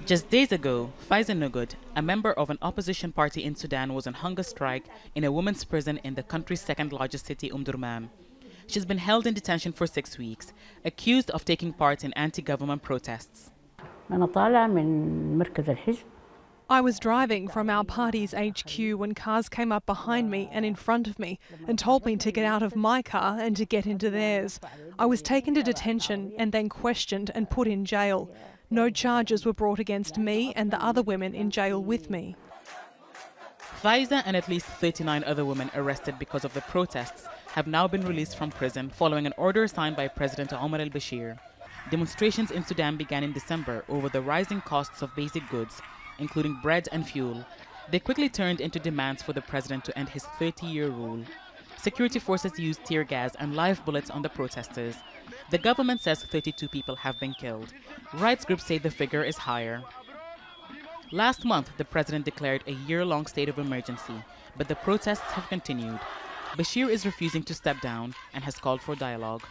Just days ago, Faiza Nugud, a member of an opposition party in Sudan, was on hunger strike in a women's prison in the country's second largest city, Durman. She's been held in detention for 6 weeks, accused of taking part in anti-government protests. I was driving from our party's HQ when cars came up behind me and in front of me and told me to get out of my car and to get into theirs. I was taken to detention and then questioned and put in jail. No charges were brought against me and the other women in jail with me. Faiza and at least 39 other women arrested because of the protests have now been released from prison following an order signed by President Omar al-Bashir. Demonstrations in Sudan began in December over the rising costs of basic goods, including bread and fuel. They quickly turned into demands for the president to end his 30-year rule. Security forces used tear gas and live bullets on the protesters. The government says 32 people have been killed. Rights groups say the figure is higher. Last month, the president declared a year-long state of emergency, but the protests have continued. Bashir is refusing to step down and has called for dialogue.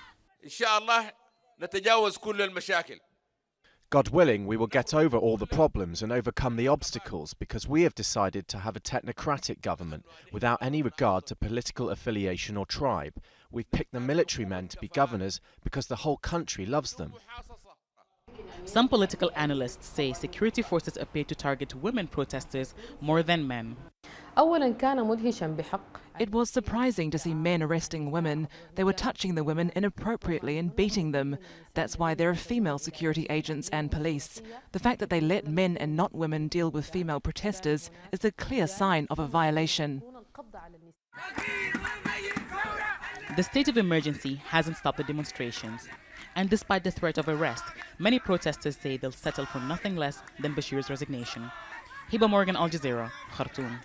God willing, we will get over all the problems and overcome the obstacles because we have decided to have a technocratic government without any regard to political affiliation or tribe. We've picked the military men to be governors because the whole country loves them. Some political analysts say security forces appear to target women protesters more than men. It was surprising to see men arresting women. They were touching the women inappropriately and beating them. That's why there are female security agents and police. The fact that they let men and not women deal with female protesters is a clear sign of a violation. The state of emergency hasn't stopped the demonstrations. And despite the threat of arrest, many protesters say they'll settle for nothing less than Bashir's resignation. Hiba, Al Jazeera, Khartoum.